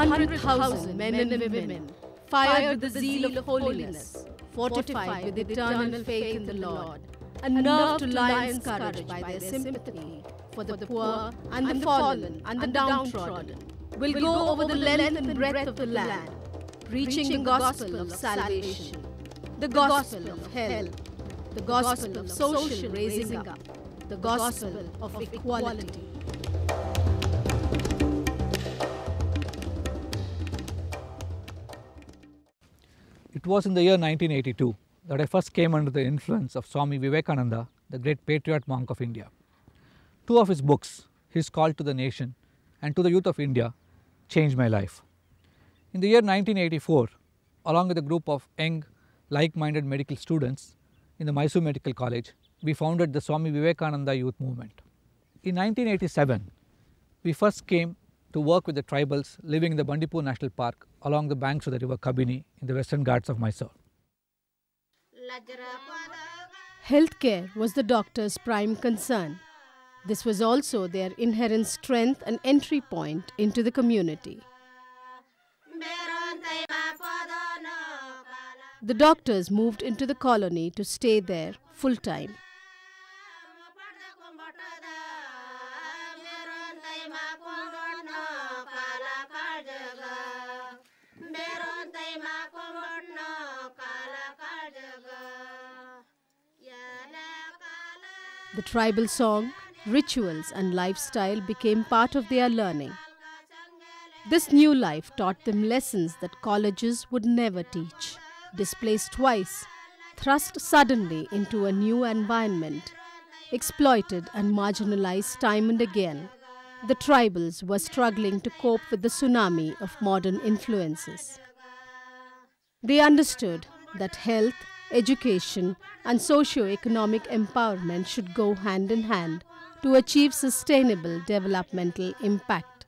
100,000 men and women, fired with the zeal of holiness, fortified with eternal faith in the Lord, and nerved to lion's courage by their sympathy for the poor and the fallen and the downtrodden, will go over the length and breadth of the land, preaching the gospel of salvation, the gospel of health, the gospel of social raising up, the gospel of equality. It was in the year 1982 that I first came under the influence of Swami Vivekananda, the great patriot monk of India. Two of his books, His Call to the Nation and To the Youth of India, changed my life. In the year 1984, along with a group of young, like-minded medical students in the Mysore Medical College, we founded the Swami Vivekananda Youth Movement. In 1987, we first came to work with the tribals living in the Bandipur National Park along the banks of the river Kabini in the Western Ghats of Mysore. Healthcare was the doctor's prime concern. This was also their inherent strength and entry point into the community. The doctors moved into the colony to stay there full-time. The tribal song, rituals and lifestyle became part of their learning. This new life taught them lessons that colleges would never teach. Displaced twice, thrust suddenly into a new environment, exploited and marginalized time and again, the tribals were struggling to cope with the tsunami of modern influences. They understood that health, education and socio-economic empowerment should go hand in hand to achieve sustainable developmental impact.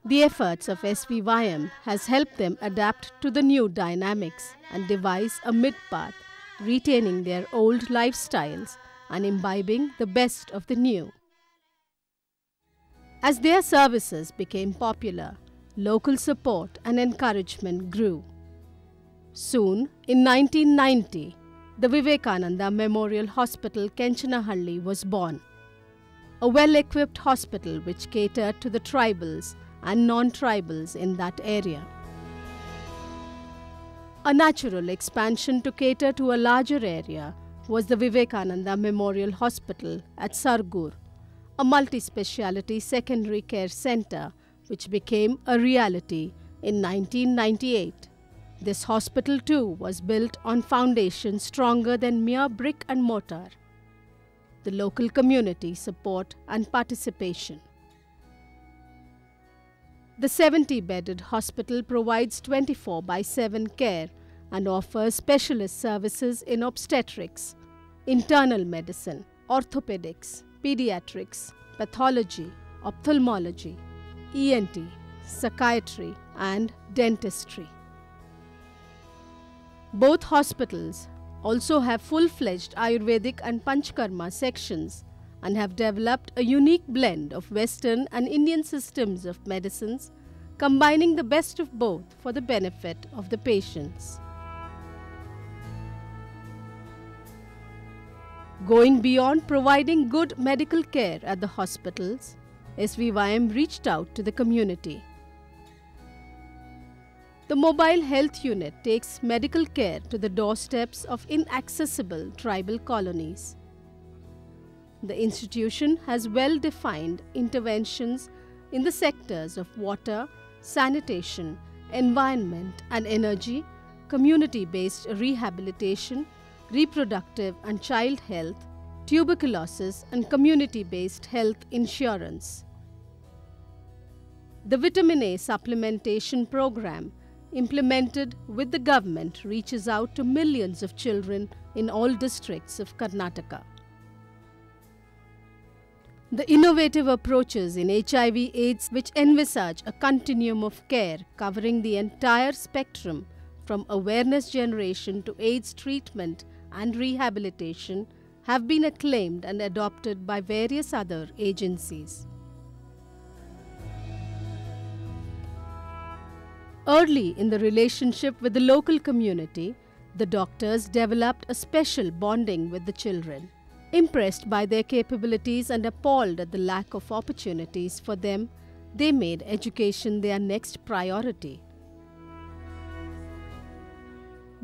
The efforts of SVYM has helped them adapt to the new dynamics and devise a mid-path, retaining their old lifestyles and imbibing the best of the new. As their services became popular, local support and encouragement grew. Soon, in 1990, the Vivekananda Memorial Hospital, Kenchanahalli was born. A well-equipped hospital which catered to the tribals and non-tribals in that area. A natural expansion to cater to a larger area was the Vivekananda Memorial Hospital at Sargur, a multi-speciality secondary care center which became a reality in 1998. This hospital too was built on foundations stronger than mere brick and mortar. The local community support and participation. The 70-bedded hospital provides 24/7 care and offers specialist services in obstetrics, internal medicine, orthopedics, pediatrics, pathology, ophthalmology, ENT, psychiatry and dentistry. Both hospitals also have full-fledged Ayurvedic and Panchkarma sections and have developed a unique blend of Western and Indian systems of medicines, combining the best of both for the benefit of the patients. Going beyond providing good medical care at the hospitals, SVYM reached out to the community. The mobile health unit takes medical care to the doorsteps of inaccessible tribal colonies. The institution has well-defined interventions in the sectors of water, sanitation, environment and energy, community-based rehabilitation, reproductive and child health, tuberculosis and community-based health insurance. The vitamin A supplementation program implemented with the government reaches out to millions of children in all districts of Karnataka. The innovative approaches in HIV/AIDS, which envisage a continuum of care covering the entire spectrum from awareness generation to AIDS treatment and rehabilitation, have been acclaimed and adopted by various other agencies. Early in the relationship with the local community, the doctors developed a special bonding with the children. Impressed by their capabilities and appalled at the lack of opportunities for them, they made education their next priority.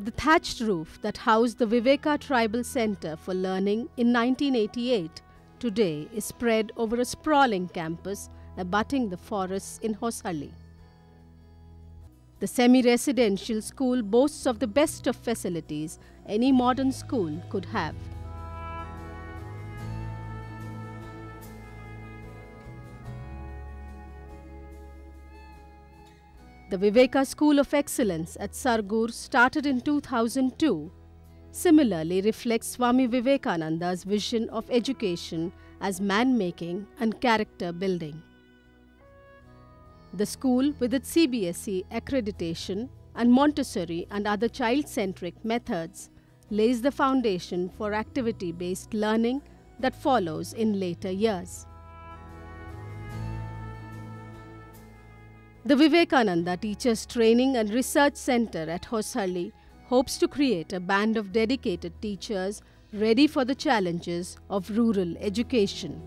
The thatched roof that housed the Viveka Tribal Center for Learning in 1988 today is spread over a sprawling campus abutting the forests in Hosahalli. The semi-residential school boasts of the best of facilities any modern school could have. The Viveka School of Excellence at Sargur, started in 2002, similarly reflects Swami Vivekananda's vision of education as man-making and character building. The school, with its CBSE accreditation and Montessori and other child-centric methods, lays the foundation for activity-based learning that follows in later years. The Vivekananda Teachers Training and Research Center at Hosahalli hopes to create a band of dedicated teachers ready for the challenges of rural education.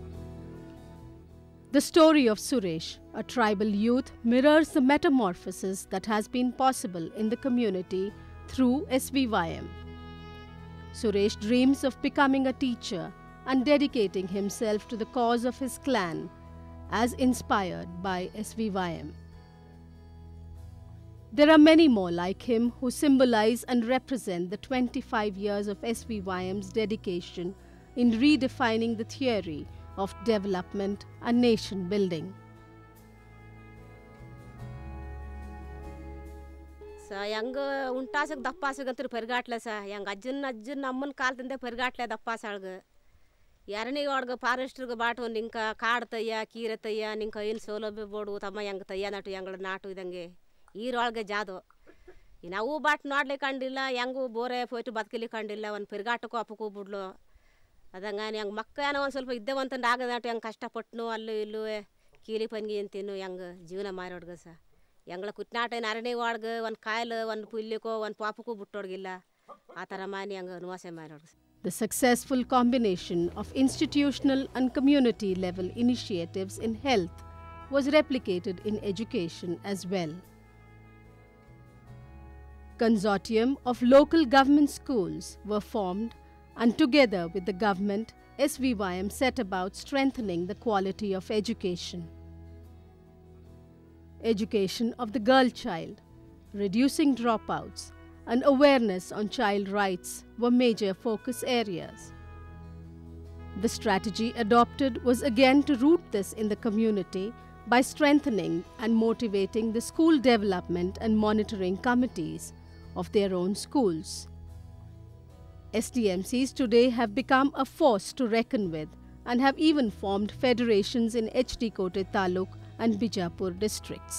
The story of Suresh, a tribal youth, mirrors the metamorphosis that has been possible in the community through SVYM. Suresh dreams of becoming a teacher and dedicating himself to the cause of his clan, as inspired by SVYM. There are many more like him who symbolize and represent the 25 years of SVYM's dedication in redefining the theory of development and nation building. ಹೆಂಗೆ ಉಂಟಾಸಕ್ಕೆ ದಪ್ಪಾಸಗಂತೂ ಪರಿಗಾಟ್ಲೆ ಹೆಂಗೆ ಅಜ್ಜನ ಅಮ್ಮನ ಕಾಲದಿಂದ ಪರಿಗಾಟ್ಲೆ ದಪ್ಪಾಸಾಳ್ಗೆ ಯಾರನೇ ಒಳಗೆ ಫಾರೆಸ್ಟ್ರಿಗೆ ಬಾಟು ನಿಂಕ ಕಾಡ್ತಯ್ಯ ಕೀರತಯ್ಯ ನಿಂಕ ಏನು ಸೌಲಭ್ಯ ಬೋಡು ತಮ್ಮ ಹೆಂಗೆ ತಯ್ಯ ನಾಟು ಹೆಂಗಳ ನಾಟು ಇದಂಗೆ ಈರೊಳಗೆ ಜಾದು ನಾವು ಬಾಟ್ ನೋಡ್ಲಿಕ್ಕೆ ಕಂಡಿಲ್ಲ ಹೆಂಗೂ ಬೋರೆ ಹೋಯ್ತು ಬದುಕಲಿಕ್ಕೆ ಕಂಡಿಲ್ಲ ಒಂದು ಪರಿಗಾಟಕ್ಕೂ ಅಪ್ಪಕ್ಕೂ ಬಿಡ್ಲು ಅದಂಗೆ ಹೆಂಗೆ ಮಕ್ಕ ಏನೋ ಒಂದು ಸ್ವಲ್ಪ ಇದ್ದೇವಂತಂದು ಆಗದಾಟು ಹೆಂಗೆ ಕಷ್ಟಪಟ್ಟನು ಅಲ್ಲೂ ಇಲ್ಲೂ ಕೀಲಿ ಪನ್ಗಿ ಅಂತೀನು ಹೆಂಗೆ ಜೀವನ ಮಾರೋಡ್ಗ ಹೆಂಗಳ ಕುಟ್ನಾಟ ಅರಣಿ ಒಳಗೆ ಒಂದು ಕಾಯಿಲೆ ಒಂದು ಪುಲ್ಯಕ್ಕೋ ಒಂದು ಪಾಪಕ್ಕೂ ಬಿಟ್ಟೋಡ್ಗಿಲ್ಲ ಆ ಥರ ಮಾನಿ ಹೆಂಗೆ ನಿವಾಸ ಮಾರೋಡ್ಗ. The successful combination of institutional and community level initiatives in health was replicated in education as well. Consortium of local government schools were formed, and together with the government, SVYM set about strengthening the quality of education. Education of the girl child, reducing dropouts, and awareness on child rights were major focus areas. The strategy adopted was again to root this in the community by strengthening and motivating the school development and monitoring committees of their own schools. SDMCs today have become a force to reckon with and have even formed federations in HD Kote Taluk and Bijapur districts.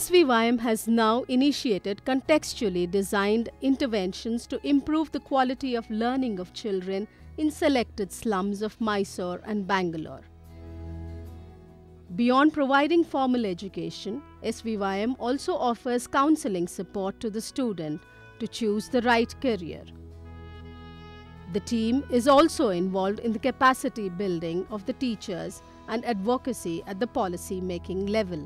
SVYM has now initiated contextually designed interventions to improve the quality of learning of children in selected slums of Mysore and Bangalore. Beyond providing formal education, SVYM also offers counseling support to the student to choose the right career. The team is also involved in the capacity building of the teachers and advocacy at the policy-making level.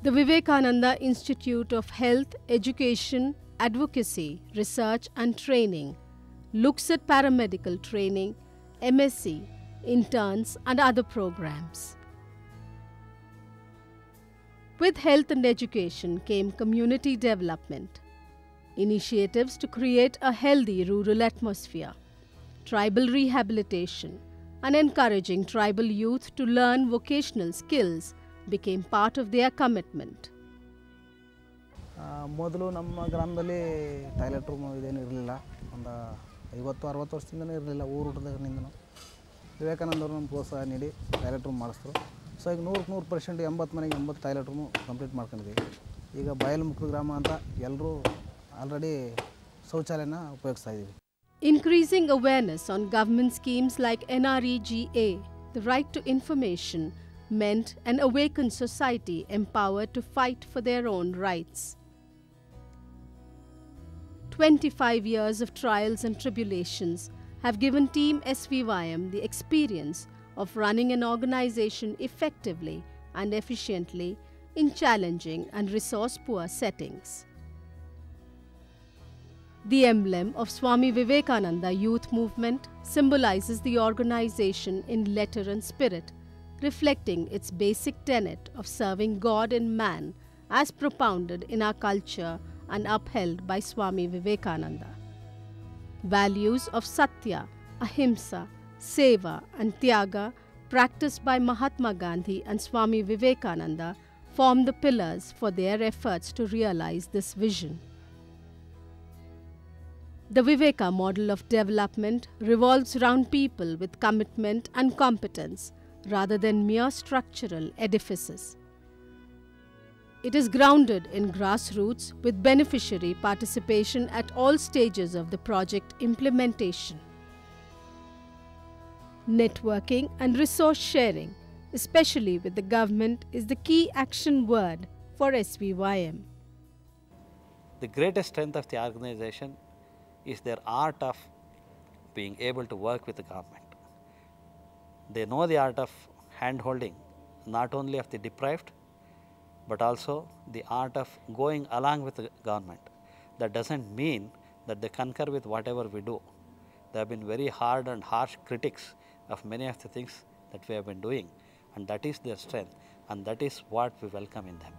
The Vivekananda Institute of Health, Education, Advocacy, Research and Training looks at paramedical training, MSc, interns and other programs. With health and education came community development, initiatives to create a healthy rural atmosphere, tribal rehabilitation, and encouraging tribal youth to learn vocational skills became part of their commitment. ಮೊದಲು ನಮ್ಮ ಗ್ರಾಮದಲ್ಲಿ toilet room ಇದೇನು ಇರಲಿಲ್ಲ. ಒಂದು 50-60 ವರ್ಷದಿಂದನೇ ಇರಲಿಲ್ಲ. ಊರುಟದಾಗಿನಿಂದನೂ ವಿವೇಕಾನಂದವರು ನಮ್ಮ ಪ್ರೋತ್ಸಾಹ ನೀಡಿ ಟಾಯ್ಲೆಟ್ ರೂಮ್ ಮಾಡಿಸಿದ್ರು. ಸೊ ಈಗ 100% 80 ಮನೆಗೆ 80 ಟಾಯ್ಲೆಟ್ ರೂಮು ಕಂಪ್ಲೀಟ್ ಮಾಡ್ಕೊಂಡಿದ್ದೀವಿ. ಈಗ ಬಯಲು ಮುಕ್ತ ಗ್ರಾಮ ಅಂತ ಎಲ್ಲರೂ ಆಲ್ರೆಡಿ ಶೌಚಾಲಯನ ಉಪಯೋಗಿಸ್ತಾ ಇದ್ದೀವಿ. Increasing awareness on government schemes like NREGA, the right to information, meant an awakened society empowered to fight for their own rights. 25 years of trials and tribulations have given Team SVYM the experience of running an organization effectively and efficiently in challenging and resource-poor settings. The emblem of Swami Vivekananda Youth Movement symbolizes the organization in letter and spirit, reflecting its basic tenet of serving God and man as propounded in our culture and upheld by Swami Vivekananda. Values of Satya, Ahimsa, Seva and Tyaga practiced by Mahatma Gandhi and Swami Vivekananda form the pillars for their efforts to realize this vision. The Viveka model of development revolves around people with commitment and competence rather than mere structural edifices. It is grounded in grassroots with beneficiary participation at all stages of the project implementation. Networking and resource sharing, especially with the government, is the key action word for SVYM. The greatest strength of the organization is their art of being able to work with the government. They know the art of hand-holding, not only of the deprived, but also the art of going along with the government. That doesn't mean that they concur with whatever we do. They have been very hard and harsh critics of many of the things that we have been doing, and that is their strength, and that is what we welcome in them.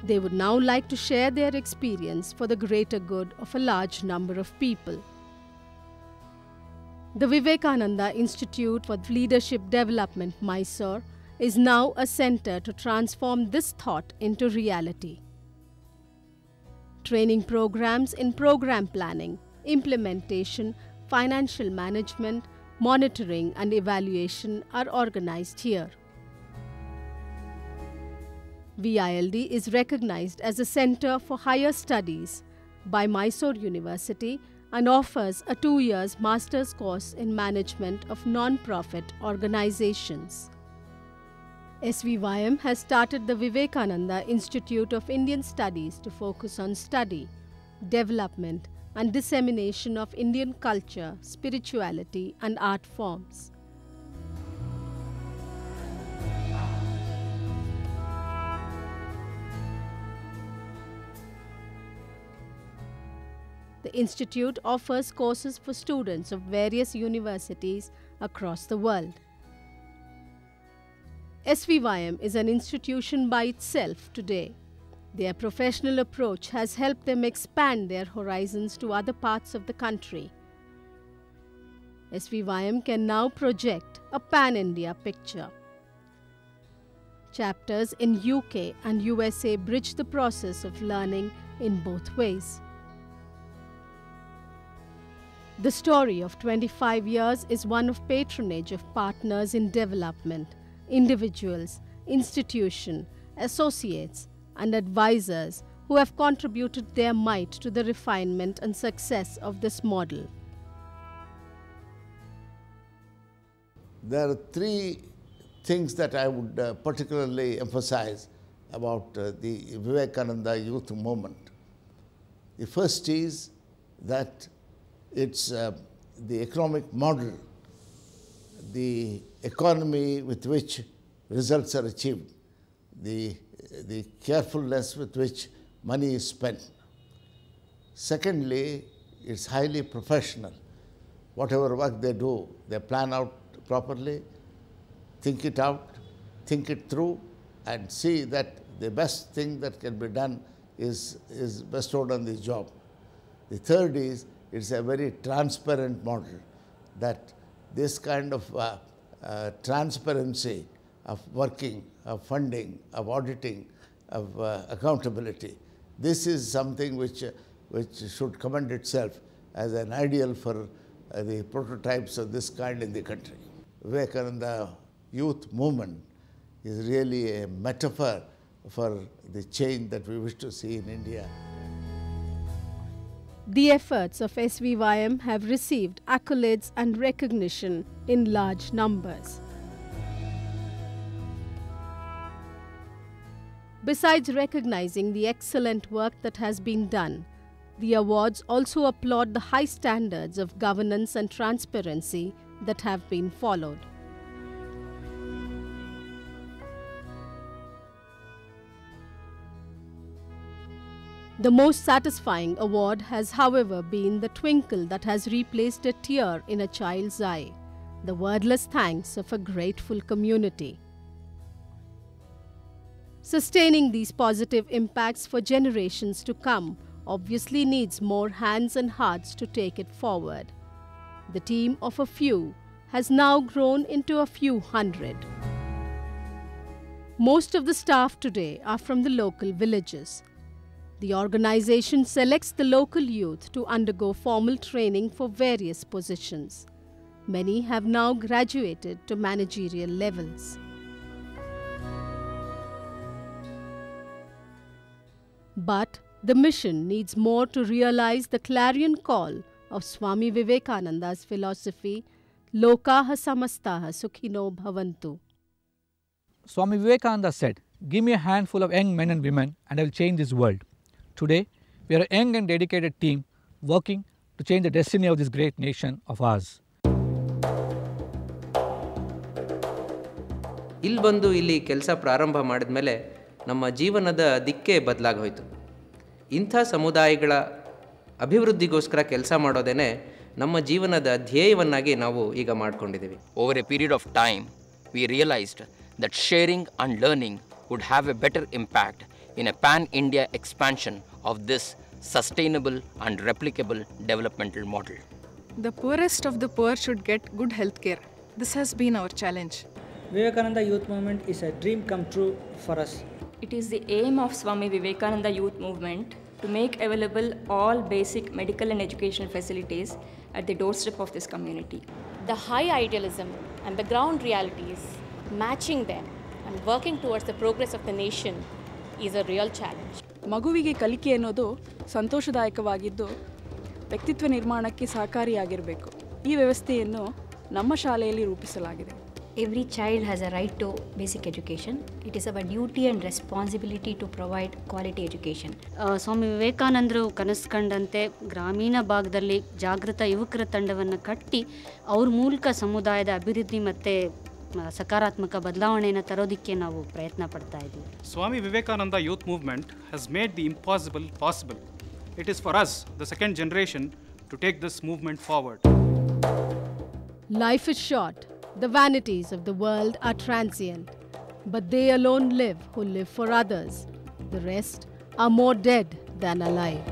They would now like to share their experience for the greater good of a large number of people. The Vivekananda Institute for Leadership Development, Mysore, is now a center to transform this thought into reality. Training programs in program planning, implementation, financial management, monitoring and evaluation are organized here. VILD is recognized as a center for higher studies by Mysore University and offers a 2-year master's course in management of non-profit organizations. SVYM has started the Vivekananda Institute of Indian Studies to focus on study, development and dissemination of Indian culture, spirituality and art forms. The institute offers courses for students of various universities across the world. SVYM is an institution by itself today. Their professional approach has helped them expand their horizons to other parts of the country. SVYM can now project a pan-India picture. Chapters in UK and USA bridge the process of learning in both ways. The story of 25 years is one of patronage of partners in development, individuals, institutions, associates, and advisors who have contributed their might to the refinement and success of this model. There are 3 things that I would particularly emphasize about the Vivekananda Youth Movement. The first is that it's the economic model, the economy with which results are achieved, the carefulness with which money is spent. Secondly, it's highly professional. Whatever work they do, they plan out properly, think it out, think it through, and see that the best thing that can be done is bestowed on the job. The third is, it's a very transparent model, that this kind of transparency of working, of funding, of auditing, of accountability, this is something which should commend itself as an ideal for the prototypes of this kind in the country. Vivekananda Youth Movement is really a metaphor for the change that we wish to see in India. The efforts of SVYM have received accolades and recognition in large numbers. Besides recognizing the excellent work that has been done, the awards also applaud the high standards of governance and transparency that have been followed. The most satisfying award has, however, been the twinkle that has replaced a tear in a child's eye, the wordless thanks of a grateful community. Sustaining these positive impacts for generations to come obviously needs more hands and hearts to take it forward. The team of a few has now grown into a few hundred. Most of the staff today are from the local villages. The organization selects the local youth to undergo formal training for various positions. Many have now graduated to managerial levels. But the mission needs more to realize the clarion call of Swami Vivekananda's philosophy, Lokaha Samastaha Sukhino Bhavantu. Swami Vivekananda said, "Give me a handful of young men and women and I will change this world." Today, we are a young and dedicated team working to change the destiny of this great nation of ours. ಇಲ್ಲಿ ಬಂದು ಇಲ್ಲಿ ಕೆಲಸ ಪ್ರಾರಂಭ ಮಾಡಿದ ಮೇಲೆ ನಮ್ಮ ಜೀವನದ ದಿಕ್ಕೇ ಬದಲಾಗೋಯಿತು. ಇಂಥ ಸಮುದಾಯಗಳ ಅಭಿವೃದ್ಧಿಗೋಸ್ಕರ ಕೆಲಸ ಮಾಡೋದೇನೆ ನಮ್ಮ ಜೀವನದ ಧ್ಯೇಯವನ್ನಾಗಿ ನಾವು ಈಗ ಮಾಡ್ಕೊಂಡಿದ್ದೀವಿ. Over a period of time, we realized that sharing and learning would have a better impact in a pan-India expansion of this sustainable and replicable developmental model. The poorest of the poor should get good health care. This has been our challenge. Vivekananda Youth Movement is a dream come true for us. It is the aim of Swami Vivekananda Youth Movement to make available all basic medical and educational facilities at the doorstep of this community. The high idealism and the ground realities, matching them and working towards the progress of the nation is a real challenge. ಮಗುವಿಗೆ ಕಲಿಕೆ ಅನ್ನೋದು ಸಂತೋಷದಾಯಕವಾಗಿದ್ದು ವ್ಯಕ್ತಿತ್ವ ನಿರ್ಮಾಣಕ್ಕೆ ಸಹಕಾರಿಯಾಗಿರಬೇಕು. ಈ ವ್ಯವಸ್ಥೆಯನ್ನು ನಮ್ಮ ಶಾಲೆಯಲ್ಲಿ ರೂಪಿಸಲಾಗಿದೆ. Every child has a right to basic education. It is our duty and responsibility to provide quality education. ಸ್ವಾಮಿ ವಿವೇಕಾನಂದರು ಕನಸು ಕಂಡಂತೆ ಗ್ರಾಮೀಣ ಭಾಗದಲ್ಲಿ ಜಾಗೃತ ಯುವಕರ ತಂಡವನ್ನು ಕಟ್ಟಿ ಅವ್ರ ಮೂಲಕ ಸಮುದಾಯದ ಅಭಿವೃದ್ಧಿ ಮತ್ತು ಸಕಾರಾತ್ಮಕ ಬದಲಾವಣೆಯನ್ನು ತರೋದಕ್ಕೆ ನಾವು ಪ್ರಯತ್ನ ಪಡ್ತಾ ಇದ್ದೀವಿ. Swami Vivekananda Youth Movement has made the impossible possible. It is for us, the second generation, to take this movement forward. Life is short. The vanities of the world are transient, but they alone live who live for others. The rest are more dead than alive.